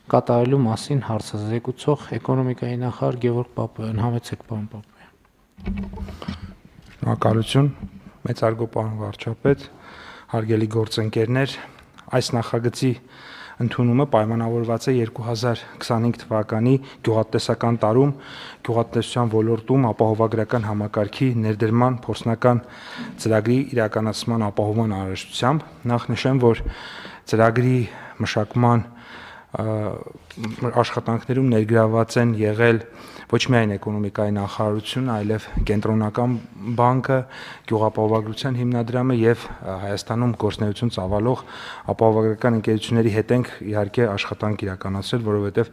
կատարելու մասին հարցազեկուցող էկոնոմիկայի նախարար Գևորգ Պապոյան։ Համեցեք, պարոն Պապոյան։ Շնորհակալություն, մեծարգո պարոն վարչապետ, հարգելի գործընկերներ, այս նախագծի ընդունումը պայմանավորված է 2025 թվականի գյուղատնտեսական տարում գյուղատնտեսության ոլորտում ապահովագրական համակարգի ներդրման փորձնական ծրագրի իրականացման ապահովման անհրաժեշտությամբ։ Նախ նշեմ, որ ծրագրի մշակման աշխատանքներում ներգրավված են եղել ոչ միայն էկոնոմիկայի նախարարությունը, այլև կենտրոնական բանկը, գյուղապահովագրության հիմնադրամը եւ Հայաստանում գործունեություն ծավալող ապահովագրական ընկերությունների հետ ենք իհարկե աշխատանք իրականացրել, որովհետեւ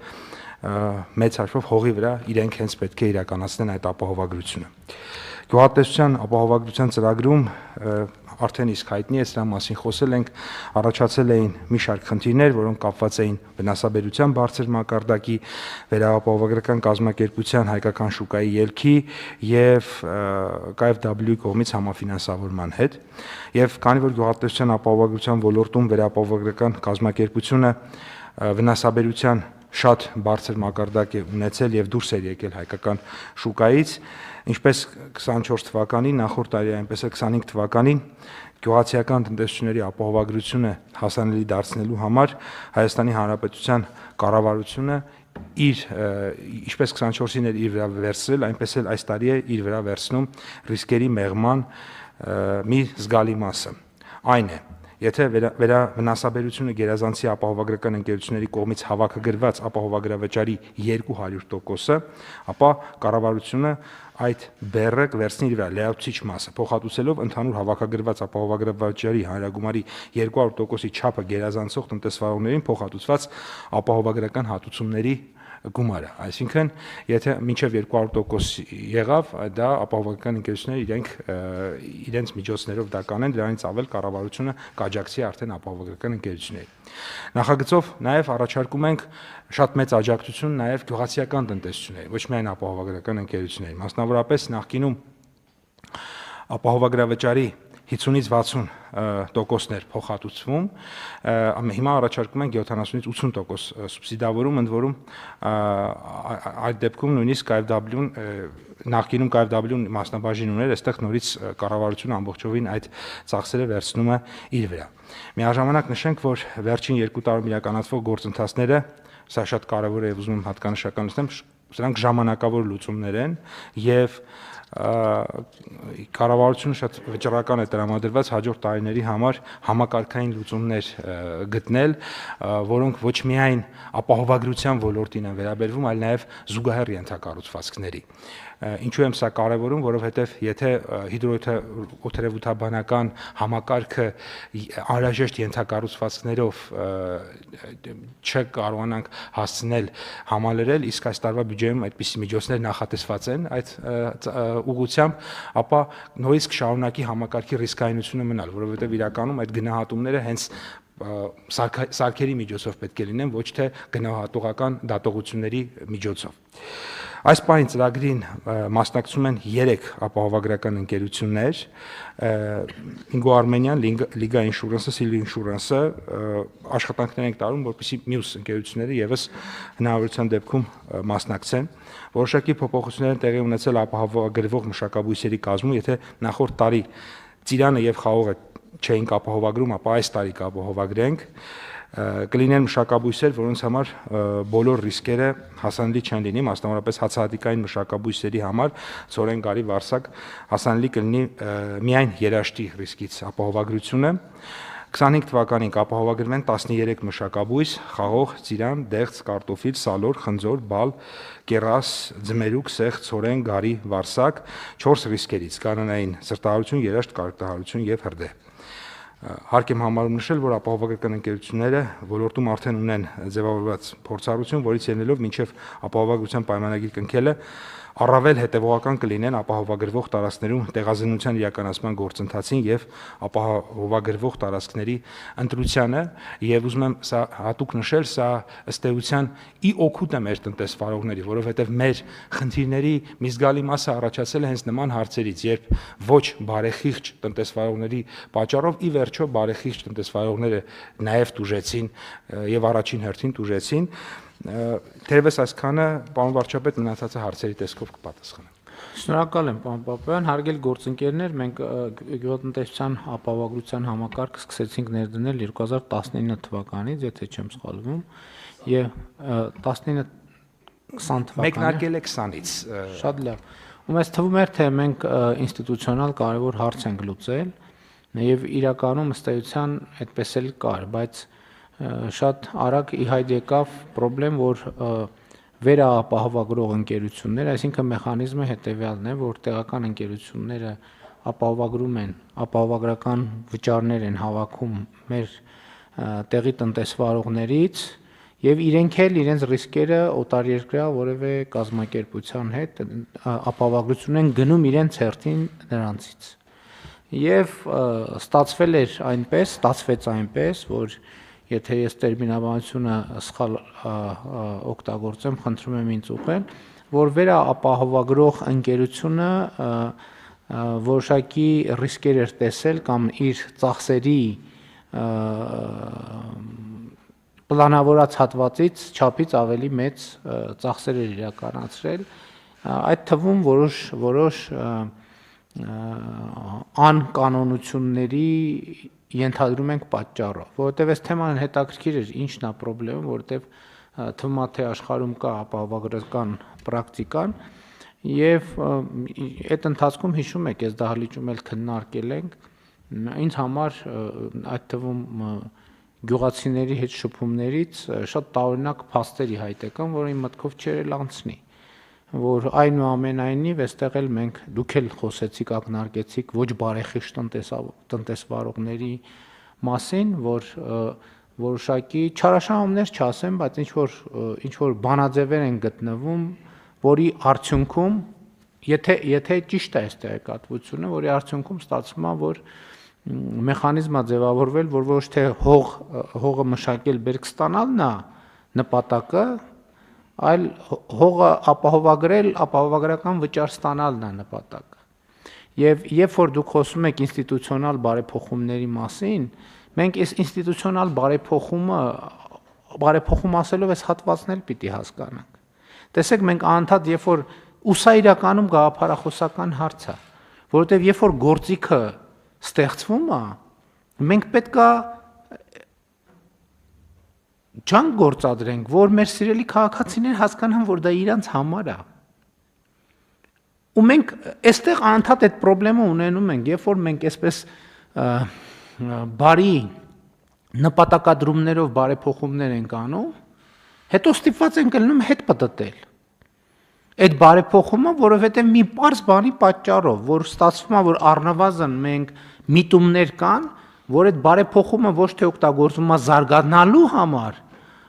մեծ հաշվով հողի վրա իրենք հենց պետք է իրականացնեն այդ ապահովագրությունը։ Գյուղատնտեսության ապահովագրության ծրագրում արդեն իսկ հայտնի է, սրա մասին խոսել ենք, առաջացել էին մի շարք խնդիրներ, որոնք կապված էին վնասաբերության բարձր մակարդակի, վերահապահովագրական կազմակերպության հայկական շուկայի ելքի եւ KfW կողմից համաֆինանսավորման հետ, եւ քանի որ գյուղատնտեսության ապահովագրության ոլորտում վերահապահովագրական կազմակերպությունը վնասաբերության շատ բարձր մակարդակ է ունեցել եւ դուրս էր եկել հայկական շուկայից, ինչպես 24 թվականին, նախորդ տարի այնպես է 25 թվականին գյուղացիական տնտեսությունների ապահովագրությունը հասանելի դարձնելու համար Հայաստանի Հանրապետության կառավարությունը ինչպես 24-ին էր իր վրա վերցրել, այնպես էլ այս տարի է իր վրա վերցնում ռիսկերի մեղման մի զգալի մասը։ Այն է, եթե վնասաբերությունը գերազանցի ապահովագրական ընկերությունների կողմից հավաքագրված ապահովագրավճարի 200%-ը, ապա կառավարությունը այդ բեռը կվերցնի իր վրա լրացուցիչ մասը, փոխհատուցելով ընդհանուր հավաքագրված ապահովագրավճարի հանրագումարի 200%-ի չափը գերազանցող տնտեսվարողներին փոխհատուցված ապահովագրական հատուցումների գումարը, այսինքն եթե մինչև 200% եղավ, դա ապահովագրական ընկերությունները իրենց միջոցներով դա կանեն, դրանից ավել կառավարությունը կաջակցի արդեն ապահովագրական ընկերություններին։ Նախագծով նաև առաջարկում ենք շատ մեծ աջակցություն նաև գյուղացիական տնտեսությունների, ոչ միայն ապահովագրական ընկերությունների, մասնավորապես նախկինում ապահովագրավճարի 50-ից 60%-ներ փոխհատուցվում, հիմա առաջարկում ենք 70-ից 80% սուբսիդավորում, ընդ որում այդ դեպքում նույնիսկ KfW-ն նախկինում KfW-ն մասնաբաժին ուներ, այստեղ նորից կառավարությունը ամբողջովին այդ ծախսերը վերցնում է իր վրա։ Միաժամանակ նշենք, որ վերջին 2 տարում իրականացվող գործընթացները, սա շատ կարևոր է եւ ուզում եմ հատկանշականացնեմ, սրանք ժամանակավոր լուծումներ են եւ կառավարությունը շատ վճռական է տրամադրված հաջորդ տարիների համար համակարգային լուծումներ գտնել, որոնք ոչ միայն ապահովագրության ոլորտին են վերաբերվում, այլ նաև զուգահեռ ենթակառուցվածքների։ Ինչու եմ սա կարևորում, որովհետև եթե հիդրոօթերևութաբանական համակարգը անհրաժեշտ ենթակառուցվածքներով չկարողանանք հասցնել համալրել, իսկ այս տարվա բյուջեում այդպիսի միջոցներ նախատեսված են այդ ուղղությամբ, ապա նորից կշարունակի համակարգի ռիսկայնությունը մնալ, որովհետև իրականում այդ գնահատումները հենց սարքերի միջոցով պետք է լինեն, ոչ թե գնահատողական դատողությունների միջոցով։ Այս պահին ծրագրին մասնակցում են 3 ապահովագրական ընկերություններ՝ Ingo Armenian, Liga Insurance-ը, Silva Insurance-ը, աշխատանքներ ենք տարում, որպեսզի մյուս ընկերությունները եւս հնարավորության դեպքում մասնակցեն։ Որոշակի փոփոխություններ են տեղի ունեցել ապահովագրվող մշակաբույսերի կազմում, եթե նախորդ տարի ծիրանը եւ խաղողը չէինք ապահովագրում, ապա այս տարի կապահովագրենք, կլինեն մշակաբույսեր, որոնց համար բոլոր ռիսկերը հասանելի չեն լինի, մասնավորապես հացահատիկային մշակաբույսերի համար ցորեն, գարի, վարսակ հասանելի կլինի միայն երաշտի ռիսկից ապահովագրությունը։ 25 թվականին կապահովագրվեն 13 մշակաբույս՝ խաղող, ծիրան, դեղց, կարտոֆիլ, սալոր, խնձոր, բալ, կեռաս, ձմերուկ, սեղ, ցորեն, գարի, վարսակ 4 ռիսկերից՝ կանոնային սրտահարություն, երաշտ, կարոտահարություն եւ հրդեհ։ Հարկ եմ համարում նշել, որ ապահովագրական ընկերությունները ոլորտում արդեն ունեն ձևավորված փորձառություն, որից ելնելով մինչև ապահովագրության պայմանագիր կնքելը առավել հետևողական կլինեն ապահովագրվող տարածքներում տեղազնության իրականացման գործընթացին եւ ապահովագրվող տարածքների ընտրությանը եւ ուզում եմ սա հատուկ նշել, սա ըստ էության ի օգուտ է մեր տնտեսվարողների, որովհետեւ մեր խնդիրների մի զգալի մասը առաջացել է հենց նման հարցերից, երբ ոչ բարեխիղճ տնտեսվարողների պատճառով ի վերջո բարեխիղճ տնտեսվարողները նաև տուժեցին եւ առաջին հերթին տուժեցին, թերևս այսքանը պարոն վարչապետ մնացածը հարցերի տեսքով կպատասխանեմ։ Շնորհակալ եմ, պարոն Պապայան, հարգելի գործընկերներ, մենք գյուղատնտեսության ապահովագրության համակարգը սկսեցինք ներդնել 2019 թվականից, եթե չեմ սխալվում, եւ 19-20 թվականին մեկնարկել է 20-ից։ Շատ լավ։ Ու մեզ թվում էր, թե մենք ինստիտուցիոնալ կարևոր հարց ենք լուծել, եւ իրականում ըստ էության այդպես էլ կար, բայց շատ արագ ի հայտ եկավ խնդրեմ, որ վերաապահովագրող ընկերություններ, այսինքն մեխանիզմը հետեւյալն է, որ տեղական ընկերությունները ապահովագրում են, ապահովագրական վճարներ են հավաքում մեր տեղի տնտեսվարողներից եւ իրենք էլ իրենց ռիսկերը օտարերկրյա որևէ կազմակերպության հետ ապահովագրություն են գնում իրենց հերթին նրանցից։ Եվ ստացվեց այնպես, որ եթե ես տերմինաբանությունը սխալ օգտագործեմ, խնդրում եմ ինձ ուղղել, որ վերաապահովագրող ընկերությունը որոշակի ռիսկեր էր տեսել կամ իր ծախսերի պլանավորած հատվածից չափից ավելի մեծ ծախսեր էր իրականացրել, այդ թվում որոշ անկանոնությունների ենթադրում ենք պատճառով, որովհետև այս թեման հետաքրքիր էր, ինչն է խնդրեմը, որովհետև թվում է թե աշխարհում կա ապահովագրական պրակտիկան եւ այդ ընթացքում հիշում եք, այս դահլիճում էլ քննարկել ենք, ինձ համար այդ թվում գյուղացիների հետ շփումներից շատ տարօրինակ փաստերի հայտ եկան, որ իմ մտքով չէր անցնի, որ այնուամենայնիվ այստեղ էլ մենք դուք էլ խոսեցիք, ակնարկեցիք ոչ բարեխիղճ տնտեսվարողների մասին, որ որոշակի չարաշահումներ չասեմ, բայց ինչ որ բանաձևեր են գտնվում, որի արդյունքում, եթե ճիշտ է այս տեղեկատվությունը, որի արդյունքում ստացվում է, որ մեխանիզմը ձևավորվել, որ ոչ թե հողը մշակել բերք ստանալն է նպատակը, այլ հողը ապահովագրել, ապահովագրական վճար ստանալն է նպատակը։ Եվ երբ որ դուք խոսում եք ինստիտուցիոնալ բարեփոխումների մասին, մենք այս ինստիտուցիոնալ բարեփոխում ասելով այս հատվածն էլ պիտի հասկանանք։ Տեսեք, մենք անընդհատ երբ որ սա իրականում գաղափարախոսական հարց է, որովհետև երբ որ գործիքը ստեղծվում է, մենք պետքա ջանք գործադրենք, որ մեր սիրելի քաղաքացիները հասկանան, որ դա իրանց համար է։ Ու մենք այստեղ անընդհատ այդ խնդրեմը ունենում ենք, երբ որ մենք այսպես բարի նպատակադրումներով բարեփոխումներ ենք անում, հետո ստիպված ենք լինում հետ պատտել։ Այդ բարեփոխումը, որովհետև մի պարզ բանի պատճառով, որ ստացվում է, որ առնվազն մենք միտումներ կան, որ այդ բարեփոխումը ոչ թե օգտագործվում է զարգանալու համար,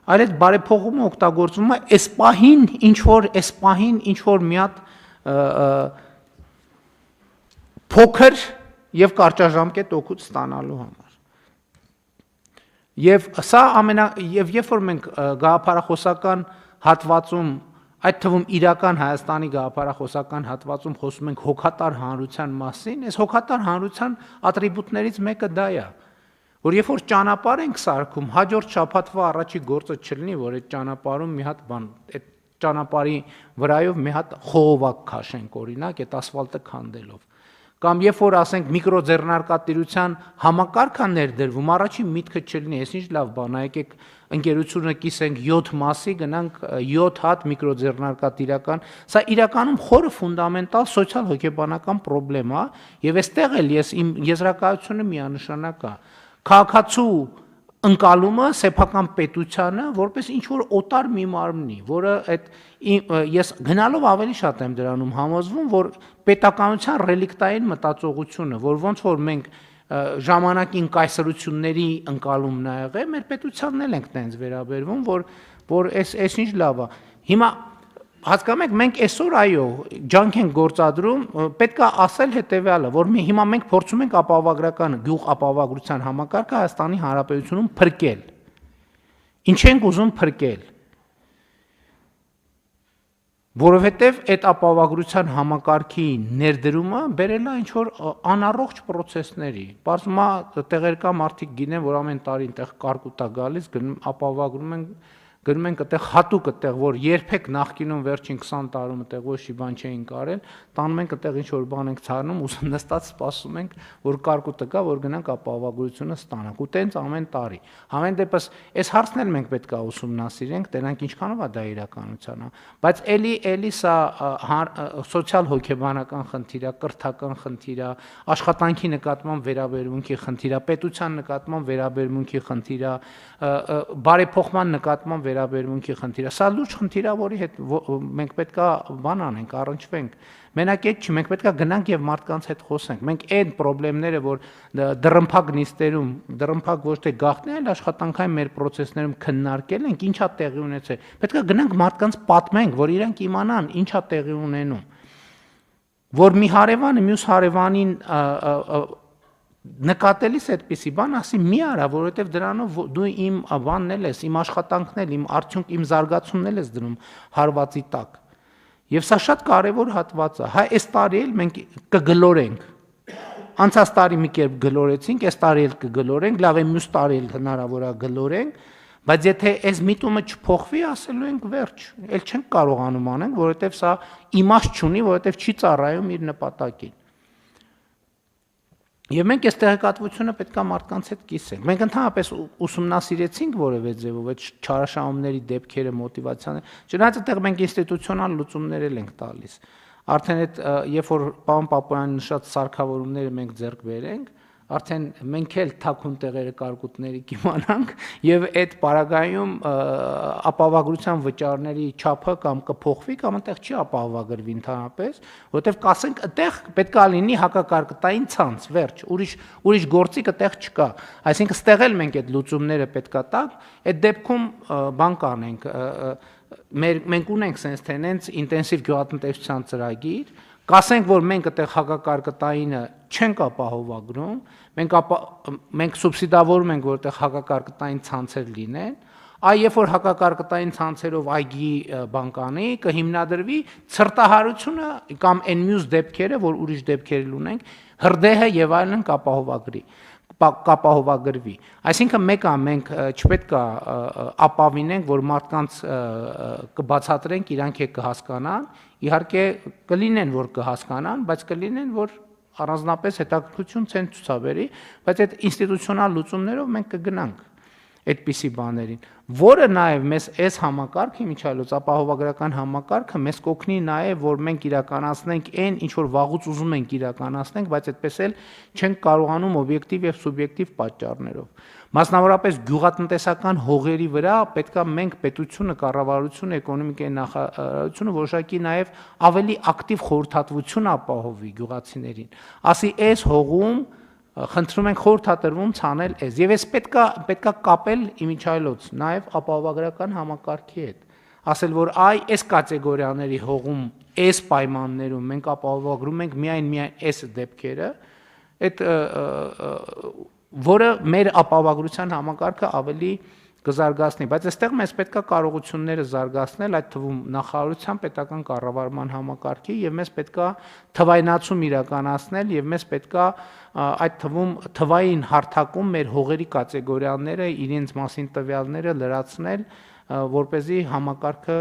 այլ այդ բարեփոխումը օգտագործվում է այս պահին ինչ որ մի հատ փոքր եւ կարճաժամկետ օգուտ ստանալու համար։ Եվ սա եւ երբ որ մենք գաղափարախոսական հատվածում, այդ թվում իրական Հայաստանի գաղափարախոսական հատվածում խոսում ենք հոգատար հանրության մասին, այս հոգատար հանրության ատրիբուտներից մեկը դա է, որ երբ որ ճանապարհ ենք սարքում, հաջորդ շաբաթվա առաջի գործը չլինի, որ այդ ճանապարհում մի հատ բան, այդ ճանապարհի վրայով մի հատ խողովակ քաշենք, օրինակ, այդ ասֆալտը քանդելով։ Կամ երբ որ ասենք միկրոձեռնարկատիրության համակարգը ներդրվում, առաջին միտքը չլինի, այս ինչ լավ բան է, եկեք ընկերությունը կիսենք 7 մասի, գնանք 7 հատ միկրոձեռնարկատիրական, սա իրականում խորը ֆունդամենտալ սոցիալ-հոգեբանական խնդրեմ է, եւ այստեղ էլ իմ եզրակացությունը միանշանակ է։ Քաղաքացու ընկալումը սեփական պետությանը որպես ինչ որ օտար մի մարմնի, որը այդ ես գնալով ավելի շատ եմ դրանում համոզվում, որ պետականության ռելիկտային մտածողությունը, որ ոնց որ մենք ժամանակին կայսրությունների ընկալումն ա եղել, մեր պետությանն էլ ենք տենց վերաբերվում, որ այս ինչ լավ է։ Հիմա Հասկանում եք, մենք այսօր այո, ջանք ենք գործադրում, պետք է ասել հետեւյալը, որ հիմա մենք փորձում ենք ապահովագրական գյուղ ապահովագրության համակարգը Հայաստանի Հանրապետությունում փրկել։ Ինչ ենք ուզում փրկել։ Որովհետև այդ ապահովագրության համակարգի ներդրումը բերել է ինչ-որ անառողջ process-ների։ Բարձում է տեղերկա մարդիկ գինեն, որ ամեն տարի այնտեղ կարկուտ է գալիս, ապահովագրում են գնում ենք այդտեղ հատուկ այդտեղ, որ երբեք նախկինում վերջին 20 տարում այդտեղ ոչ մի բան չէին կարել, տանում ենք այդտեղ ինչ որ բան ենք ցարնում, ու նստած սպասում ենք, որ կարկուտը գա, որ գնանք ապահովագրությունը ստանանք։ Ու տենց ամեն տարի։ Համեն դեպս այս հարցն էլ մենք պետք է ուսումնասիրենք, տենանք ինչքանով է դա իրականության, բայց էլի սա սոցիալ հոգեբանական խնդիր է, կրթական խնդիր է, աշխատանքի նկատմամբ վերաբերմունքի խնդիր է, պետության նկատմամբ վերաբերմունքի խնդիր է, բարեփոխման նկատմամբ վերաբերմունքի խնդիր է։ Սա լուրջ խնդիր է, որի հետ մենք պետքա բան անենք, առնչվենք։ Մենակ այդ չի, մենք պետքա գնանք եւ մարդկանց հետ խոսենք։ Մենք այդ խնդիրները, որ դռնփակ նիստերում, դռնփակ ոչ թե գաղտնի, այլ աշխատանքային մեր process-ներում քննարկել ենք, ինչա տեղի ունեցել։ Պետքա գնանք մարդկանց պատմենք, որ իրենք իմանան ինչա տեղի ունենում։ Որ մի հարևանը մյուս հարևանին նկատելիս այդպիսի բան ասի մի արա, որովհետև դրանով դու իմ բանն էլ ես, իմ աշխատանքն էլ, իմ արդյունք, իմ զարգացումն էլ ես դնում հարվածի տակ։ Եվ սա շատ կարևոր հատված է։ Հա, այս տարի էլ մենք կգլորենք։ Անցած տարի մի կերպ գլորեցինք, այս տարի էլ կգլորենք, լավ է մյուս տարի էլ հնարավոր է գլորենք, բայց եթե այս միտումը չփոխվի, ասելու ենք վերջ։ Էլ չենք կարողանում անենք, որովհետև սա իմաստ չունի, որովհետև չի ծառայում իր նպատակին։ Եվ մենք այս տեղեկատվությունը պետք է մարդկանց հետ կիսենք։ Մենք ընդհանրապես ուսումնասիրեցինք որևէ ձևով այդ չարաշահումների դեպքերը, մոտիվացիաները։ Չնայած այդտեղ մենք ինստիտուցիոնալ լուծումներ ենք տալիս։ Արդեն այդ երբ որ պարոն Պապոյանը նշած սարքավորումները մենք ձեռք բերենք, արդեն մենք էլ թաքուն տեղերը կարկուտների կիմանանք եւ այդ պարագայում ապահովագրության վճարների չափը կամ կփոխվի կամ այնտեղ չի ապահովագրվի ընդհանրապես, որովհետեւ կասենք այդտեղ պետք է լինի հակակարկտային ցանց, վերջ, ուրիշ գործիք այդտեղ չկա։ Այսինքն ստեղ էլ մենք այդ լուծումները պետք է տանք, այդ դեպքում բան կանենք, մենք ունենք sense tenants ինտենսիվ գյուղատնտեսության ծրագիր, կասենք, որ մենք այդտեղ հակակարկտայինը չենք ապահովագրում, մենք սուբսիդավորում ենք, որ այդտեղ հակակարկտային ցանցեր լինեն, երբ որ հակակարկտային ցանցերով այգի բան կանի, կհիմնադրվի ցրտահարությունը կամ այն մյուս դեպքերը, որ ուրիշ դեպքեր ունենք, հրդեհը եւ այլն կապահովագրվի։ Այսինքն մեկը մենք չպետք է ապավինենք, որ մարդկանց կբացատրենք, իրանք է կհասկանան, իհարկե կլինեն, որ կհասկանան, բայց կլինեն, որ առանձնապես հետաքրքրություն չեն ցուցաբերի, բայց այդ ինստիտուցիոնալ լուծումներով մենք կգնանք այդպիսի բաներին, որը նաև մեզ այս համակարգը միջալոց ապահովագրական համակարգը մեզ կօգնի նաև, որ մենք իրականացնենք այն, ինչ որ վաղուց ուզում ենք իրականացնենք, բայց այդպես էլ չենք կարողանում օբյեկտիվ եւ սուբյեկտիվ պատճառներով։ Մասնավորապես գյուղատնտեսական հողերի վրա պետքա մենք պետությունը, կառավարությունը, էկոնոմիկայի նախարարությունը որոշակի նաև ավելի ակտիվ խորհրդատվություն ապահովի գյուղացիներին։ Ասի այս հողում խնդրում ենք խորհրդատրվում ցանել էս եւ էս պետքա կապել իմիջայլոց նաեւ ապահովագրական համակարգի հետ ասել որ այս կատեգորիաների հողում այս պայմաններում մենք ապահովագրում ենք միայն այս դեպքերը այդ որը մեր ապահովագրության համակարգը ավելի կզարգացնի, բայց այստեղ մեզ պետքա կարողությունները զարգացնել, այդ թվում նախարարության պետական կառավարման համակարգի եւ մեզ պետքա թվայնացում իրականացնել եւ մեզ պետքա այդ թվում թվային հարթակում մեր հողերի կատեգորիաները, իրենց մասին տվյալները լրացնել, որ เป զի համակարգը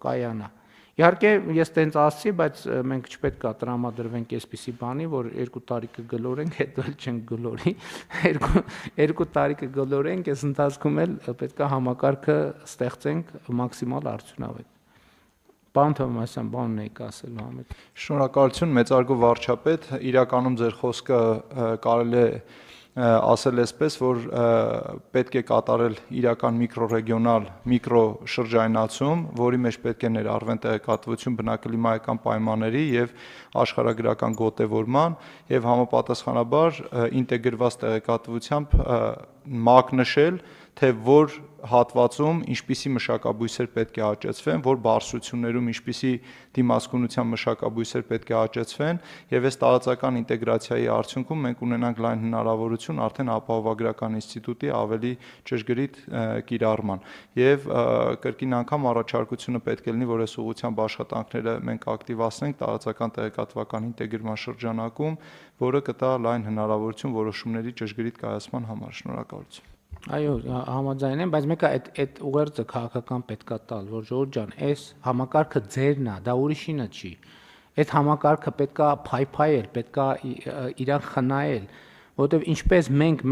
կայանա։ Իհարկե ես տենց ասացի, բայց մենք չպետք է տրամադրվենք այսպիսի բանի, որ 2 տարի կգլորենք, հետո էլ չենք գլորի, 2 տարի կգլորենք, այս ընթացքում էլ պետք է համակարգը ստեղծենք մաքսիմալ արդյունավետ։ Պարոն Թովմասյան, բանն եք ասելու համետ։ Շնորհակալություն, մեծարգո վարչապետ, իրականում ձեր խոսքը կարելի է ասել այսպես, որ պետք է կատարել իրական միկրոռեգիոնալ միկրոշրջայնացում, որի մեջ պետք է ներառվեն տեղեկատվություն բնակլիմայական պայմանների եւ աշխարհագրական գոտեվորման եւ համապատասխանաբար ինտեգրված տեղեկատվությամբ մակնշել, թե որ հատվածում ինչպիսի մշակաբույսեր պետք է աճեցվեն, որ բարձրություններում ինչպիսի դիմացկունության մշակաբույսեր պետք է աճեցվեն, եւ այս տարածական ինտեգրացիայի արդյունքում մենք ունենանք լայն հնարավորություն արդեն ապահովագրական ինստիտուտի ավելի ճշգրիտ կիրառման։ Եվ կրկին անգամ առաջարկությունը պետք է լինի, որ այս ուղղությամբ աշխատանքները մենք ակտիվացնենք տարածական տեղեկատվական ինտեգրման շրջանակում, որը կտա լայն հնարավորություն որոշումների ճշգրիտ կայացման համար։ Շնորհակալություն։ Այո, համաձայն եմ, բայց մեկը այդ ուղերձը քաղաքական պետքա տալ, որ Ժորժ ջան, այս համակարգը ձերն է, դա ուրիշինը չի։ Այդ համակարգը պետքա փայփայել, պետքա իրան խնայել, որովհետև ինչպես մենք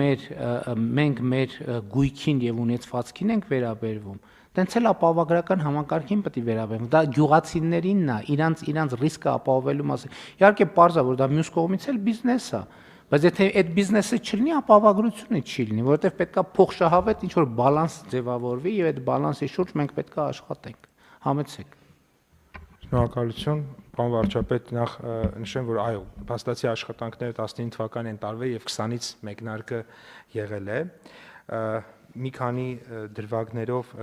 մեր գույքին եւ ունեցվածքին ենք վերաբերվում, տենց էլ ապահովագրական համակարգին պետք է վերաբերվենք։ Դա գյուղացիներինն է, իրանց ռիսկը ապահովելու մասին։ Իհարկե, պարզ է, որ դա մյուս կողմից էլ բիզնես է։ Բայց եթե այդ բիզնեսը չլինի, ապահովագրությունը չի լինի, որովհետև պետքա փոխշահավետ ինչ-որ բալանս ձևավորվի եւ այդ բալանսի շուրջ մենք պետքա աշխատենք։ Համեցեք։ Շնորհակալություն, պարոն վարչապետ, նախ նշեմ, որ այո, փաստացի աշխատանքները 19 թվականին են տարվել եւ 20-ից մեկնարկը եղել է։ Մի քանի դրվագներով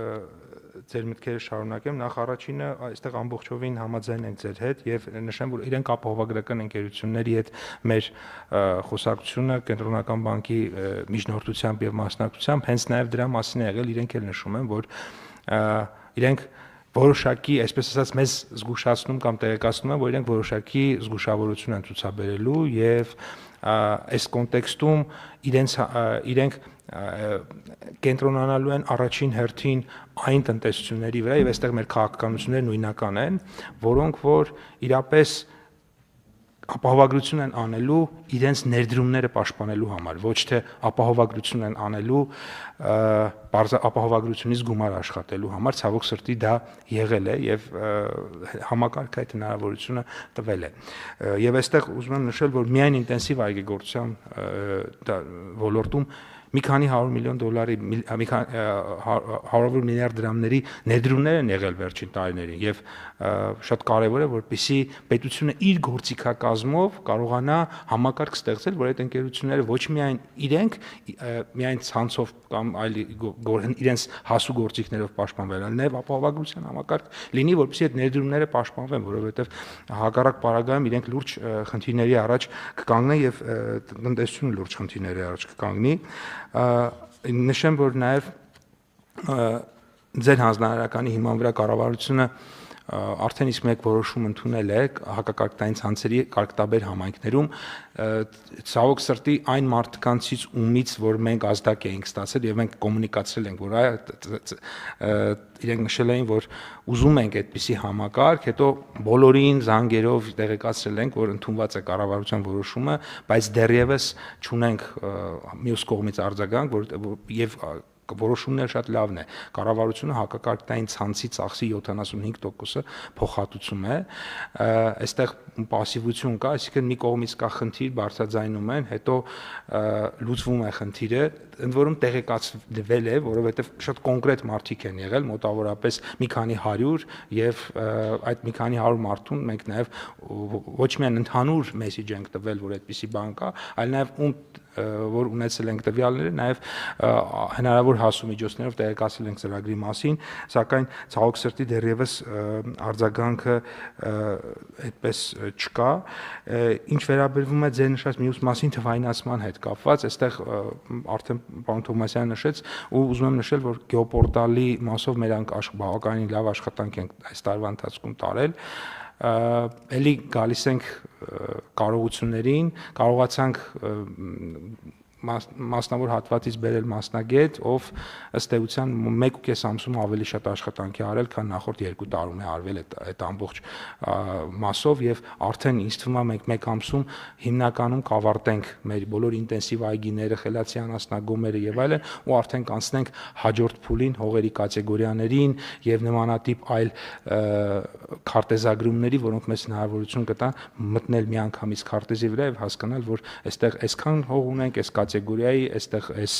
ձեր մտքերը շարունակեմ, նախ առաջինը այստեղ ամբողջովին համաձայն ենք ձեր հետ եւ նշեմ, որ իրենք ապահովագրական ընկերությունների հետ մեր խոսակցությունը կենտրոնական բանկի միջնորդությամբ եւ մասնակցությամբ հենց նաեւ դրա մասին է եղել, իրենք էլ նշում են, որ իրենք որոշակի, այսպես ասած, մեզ զգուշացնում կամ տեղեկացնում են, որ իրենք որոշակի զգուշավորություն են ցուցաբերելու եւ այս կոնտեքստում իրենք կենտրոնանալու են առաջին հերթին այն տնտեսությունների վրա եւ այստեղ մեր քաղաքականությունները նույնական են, որոնք որ իրապես ապահովագրություն են անելու իրենց ներդրումները պաշտպանելու համար, ոչ թե ապահովագրություն են անելու ապահովագրությունից գումար աշխատելու համար, ցավոք սրտի դա եղել է եւ համակարգը այդ հնարավորությունը տվել է։ Եվ այստեղ ուզում եմ նշել, որ միայն ինտենսիվ այգեգործության ոլորտում մի քանի 100 միլիոն դոլարի, մի քանի 100 միլիարդ դրամների ներդրումներ են եղել վերջին տարիներին եւ շատ կարեւոր է, որպեսզի պետությունը իր գործիքակազմով կարողանա համակարգ ստեղծել, որ այդ ընկերությունները ոչ միայն իրենք միայն ցանցով կամ այլ իրենց հասու գործիքներով պաշտպանվել, այլ նաեւ ապահովագրության համակարգ լինի, որպեսզի այդ ներդրումները պաշտպանվեն, որովհետեւ հակառակ պարագայում իրենք լուրջ խնդիրների առաջ կկանգնեն եւ տնտեսությունը լուրջ խնդիրների առաջ կկանգնի։ Նշեմ, որ նաև ձեր հանձնարարականի հիման վրա կառավարությունը արդեն իսկ մեկ որոշում ընդունել է հակակարգտային ցանցերի կարգտաբեր համայնքներում, ցավոք սրտի այն մարդկանցից ումից, որ մենք ազդակ էինք ստացել եւ մենք կոմունիկացրել ենք, որ իրենք նշել էին, որ ուզում ենք այդպիսի համակարգ, հետո բոլորին զանգերով տեղեկացրել ենք, որ ընդունված է կառավարության որոշումը, բայց դեռևս չունենք մյուս կողմից արձագանք, եւ որոշումն շատ լավն է։ Կառավարությունը հակակարգտային ցանցի ծախսի 75%-ը փոխհատուցում է։ Այստեղ пассивություն կա, այսինքն մի կողմից կա խնդիր, բարձրաձայնում են, հետո լուծվում է խնդիրը, ընդ որում տեղեկացվել է, որովհետև շատ կոնկրետ մարդիկ են եղել, մոտավորապես մի քանի 100 եւ այդ մի քանի 100 մարդուն մենք նաեւ ոչ միայն ընդհանուր մեսեջ ենք տվել, որ այդպիսի բան կա, այլ նաեւ որ ունեցել ենք տվյալները, նաև հնարավոր հասումիջոցներով տեղեկացրել ենք ծրագրի մասին, սակայն ցավոք սրտի դեռևս արձագանքը այդպես չկա։ Ինչ վերաբերվում է ձեր նշած մյուս մասին թվայնացման հետ կապված, այստեղ արդեն պարոն Թովմասյանը նշեց, ու ուզում եմ նշել, որ գեոպորտալի մասով մենք բավականին լավ աշխատանք ենք այս տարվա ընթացքում տարել։ Էլի գալիս ենք կարողություններին, կարողացանք մասնավոր հատվածից բերել մասնագետ, ով ըստ էության 1.5 ամսում ավելի շատ աշխատանք է արել, քան նախորդ 2 տարում է արվել այդ ամբողջ մասով եւ արդեն ինձ թվում է մենք 1 ամսում հիմնականում կավարտենք մեր բոլոր ինտենսիվ այգիները, խելացի անասնագոմերը եւ այլն, ու արդեն կանցնենք հաջորդ փուլին, հողերի կատեգորիաներին եւ նմանատիպ այլ քարտեզագրումների, որոնք մեզ հնարավորություն կտան մտնել միանգամից քարտեզի վրա եւ հասկանալ, որ այստեղ այսքան հող ունենք, այս կատեգորիայի, այստեղ այս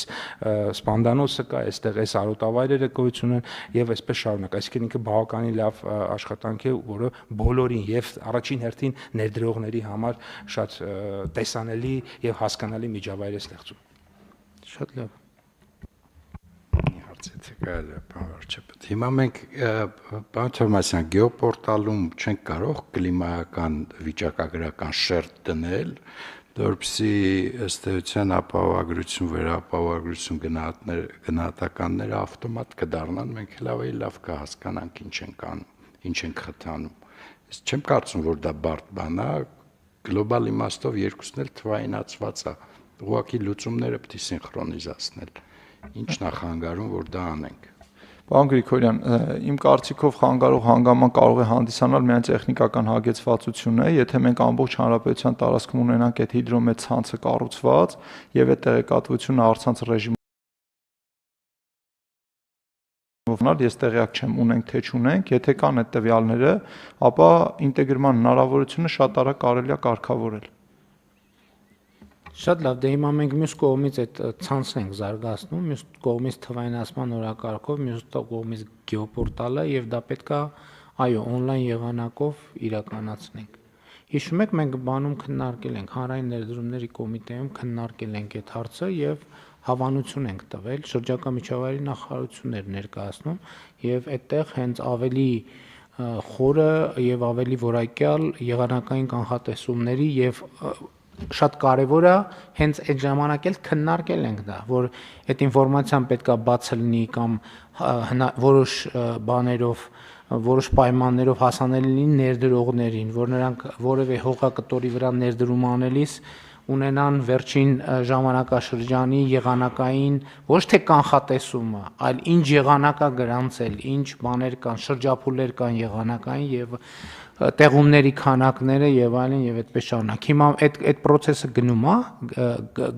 սպանդանոցը կա, այստեղ այս արոտավայրերը գոյություն ունեն եւ այսպես շարունակ։ Այսինքն ինքը բավականին լավ աշխատանք է, որը բոլորին եւ առաջին հերթին ներդրողների համար շատ տեսանելի եւ հասկանալի միջավայր է ստեղծում։ Շատ լավ։ հարց, եթե կարելի է, պարոն վարչապետ։ Հիմա մենք պարոն Թովմասյան գեոպորտալում չենք կարող կլիմայական վիճակագրական շերտ դնել, որպեսզի ըստ էության ապահովագրություն, վերապահովագրություն գնահատականները ավտոմատ կդառնան, մենք լավ կհասկանանք ինչ ենք անում, ինչ ենք խթանում։ Ես չեմ կարծում, որ դա բարդ բան է, գլոբալ իմաստով երկուսն էլ թվայինացված է։ Ուղղակի լուծումները պետք է սինխրոնիզացնել։ Ինչն է խանգարում, որ դա անենք։ Պարոն Գրիգորյան, իմ կարծիքով խանգարող հանգաման կարող է հանդիսանալ միայն տեխնիկական հագեցվածությունը, եթե մենք ամբողջ հանրապետության տարածքում ունենանք այդ հիդրոմետ ցանցը կառուցված եւ այդ տեղեկատվությունը առցանց ռեժիմով, ես տեղյակ չեմ ունենք թե չունենք, եթե կան այդ տվյալները, ապա ինտեգրման հնարավորությունը շատ արագ կարելի է կարգավորել։ Շատ լավ, դե հիմա մենք մյուս կողմից այդ ցանցն ենք զարգացնում, մյուս կողմից թվայնացման օրակարգով, մյուս կողմից գեոպորտալը եւ դա պետքա, այո, on-line եղանակով իրականացնենք։ Հիշում եք, մենք բանում քննարկել ենք հանրային ներդրումների կոմիտեում քննարկել ենք այդ հարցը եւ հավանություն ենք տվել, շրջակա միջավայրի նախարարություններ ներկայացնում եւ այդտեղ հենց ավելի խորը եւ ավելի որակյալ եղանակային կանխատեսումների եւ շատ կարևոր է հենց այդ ժամանակ էլ քննարկել ենք դա, որ այդ ինֆորմացիան պետքա բացը լինի կամ որոշ բաներով, որոշ պայմաններով հասանելի լինի ներդրողներին, որ նրանք որևէ հողակտորի վրա ներդրում անելիս ունենան վերջին ժամանակաշրջանի եղանակային ոչ թե կանխատեսումը, այլ ինչ եղանակա գրանցել, ինչ բաներ կան, շրջափուլեր կան եղանակային եւ տեղումների քանակները եւ այլն եւ այդպես շարունակ։ Հիմա այդ process-ը գնում է,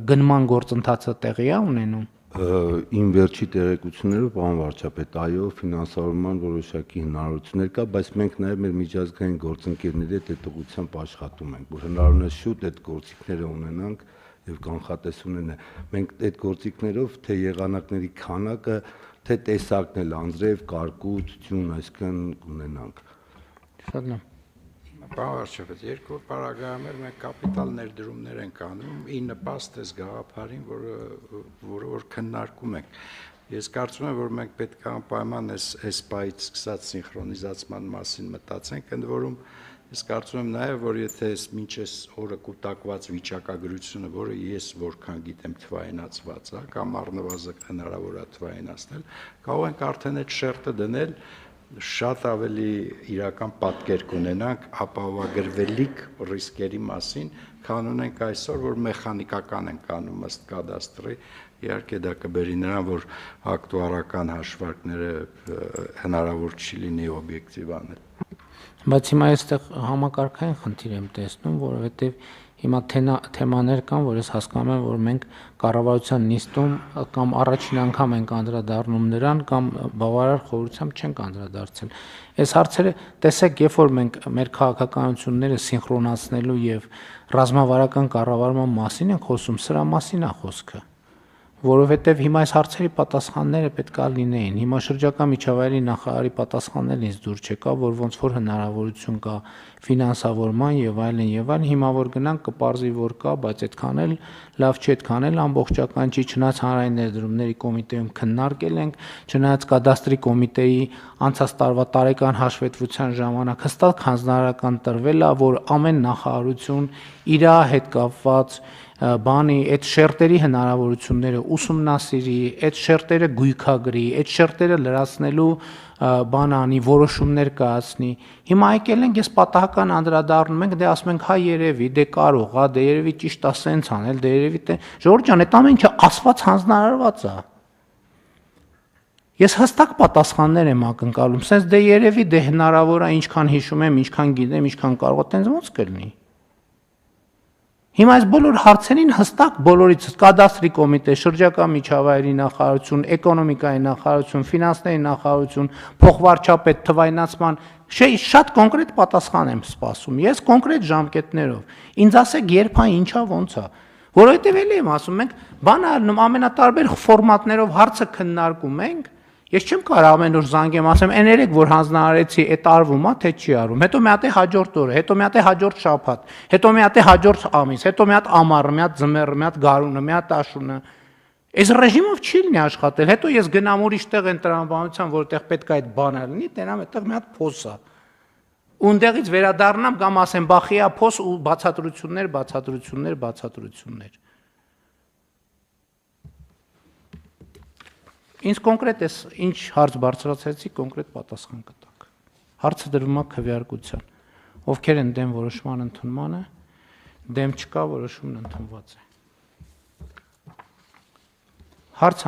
գնման գործընթացը տեղի է ունենում։ Իմ վերջի տեղեկություններով, պարոն վարչապետ, այո, ֆինանսավորման որոշակի հնարավորություններ կա, բայց մենք նաև մեր միջազգային գործընկերների հետ այդ ուղղությամբ աշխատում ենք, որ հնարավորինս շուտ այդ գործիքները ունենանք եւ կանխատեսումներն է։ Մենք այդ գործիքներով թե եղանակների քանակը, թե տեսակն էլ անձրև, կարկուտ, թյուն, այսքան ունենանք։ Շատ լավ։ Պարոն վարչապետ, երկու պարագայում մենք կապիտալ ներդրումներ ենք անում, ի նպաստ էս գաղափարին, որը քննարկում ենք։ Ես կարծում եմ, որ մենք պետք է անպայման այս պայից սկսած սինխրոնիզացման մասին մտածենք, ընդ որում ես կարծում եմ նաև, որ եթե մինչ այս օրը կուտակված վիճակագրությունը, որը ես որքան գիտեմ թվայինացված է, կամ առնվազն հնարավոր է թվայինացնել, կարող ենք արդեն այդ շերտը դնել շատ ավելի իրական պատկեր կունենանք ապահովագրվելիք ռիսկերի մասին, քան ունենք այսօր, որ մեխանիկական ենք անում ըստ կադաստրի, իհարկե դա կբերի նրան, որ ակտուարական հաշվարկները հնարավոր չի լինի օբյեկտիվ անել։ Բայց հիմա այստեղ համակարգային խնդիր եմ տեսնում, որովհետև հիմա թեմաներ կան, որ ես հասկանում եմ, որ մենք կառավարության նիստում կամ առաջին անգամ ենք անդրադառնում նրան կամ բավարար խորությամբ չենք անդրադարձել։ Այս հարցերը տեսեք, երբ որ մենք մեր քաղաքականությունները սինխրոնացնելու եւ ռազմավարական կառավարման մասին ենք խոսում, սրա մասին է խոսքը։ Որովհետև հիմա այս հարցերի պատասխանները պետք է լինեին։ Հիմա շրջակա միջավայրի նախարարի պատասխանն ինձ դուր չեկա, որ ոնց որ հնարավորություն կա ֆինանսավորման եւ այլն եւ այլն։ Հիմա որ գնանք կպարզի որ կա, բայց այդքան էլ լավ չի, այդքան էլ ամբողջական չի, չնայած հանրային ներդրումների կոմիտեում քննարկել ենք, չնայած կադաստրի կոմիտեի անցած տարվա տարեկան հաշվետվության ժամանակ հստակ հանձնարարական տրվել է, որ ամեն նախարարություն իր հետ կապված բանի այդ շերտերի հնարավորությունները ուսումնասիրի, այդ շերտերը գույքագրի, այդ շերտերը լրացնելու բան անի, որոշումներ կայացնի։ Հիմա եկել ենք, ես պատահական անդրադառնում ենք, դե ասում ենք, հա երևի, դե կարող, հա դե երևի ճիշտ է սենց անել, դե երևի դե Ժողովուրդ ջան, այդ ամեն ինչը ասված հանձնարարված է։ Ես հստակ պատասխաններ եմ ակնկալում, սենց դե երևի, դե հնարավոր է, ինչքան հիշում եմ, ինչքան գիտեմ, ինչքան կարող է, տենց ոնց կլինի։ Հիմա այս բոլոր հարցերին հստակ բոլորից կադաստրի կոմիտե, շրջակա միջավայրի նախարարություն, էկոնոմիկայի նախարարություն, ֆինանսների նախարարություն, փոխվարչապետ թվայնացման շատ կոնկրետ պատասխան եմ սպասում։ Ես կոնկրետ ժամկետներով։ Ինձ ասեք երբ է, ինչա, ոնց է։ Որովհետև էլի եմ ասում, մենք բան առնում ամենատարբեր ֆորմատներով հարցը քննարկում ենք։ Ես չեմ կարող ամեն օր զանգեմ, ասեմ, այն երեք որ հանձնարարեցի, այդ արվում է, թե չի արվում։ Հետո մի հատ է հաջորդ օրը, հետո մի հատ է հաջորդ շաբաթ, հետո մի հատ է հաջորդ ամիս, հետո մի հատ ամառը, մի հատ ձմեռը, մի հատ գարունը, մի հատ աշունը։ Այս ռեժիմով չի լինի աշխատել։ Հետո ես գնամ ուրիշ տեղ են տրամաբանության, որտեղ պետք է այդ բանը լինի, տենամ այդտեղ մի հատ փոս է։ Ունդեղից վերադառնամ կամ ասեմ բախիա փոս ու բացատրություններ։ Ինձ կոնկրետ էս ինչ հարց բարձրացրեցի, կոնկրետ պատասխան կտակ։ Հարցը դրվում է քվեարկության։ Ովքեր են դեմ որոշման ընդունմանը, դեմ չկա, որոշումն ընդունված է։ Հարց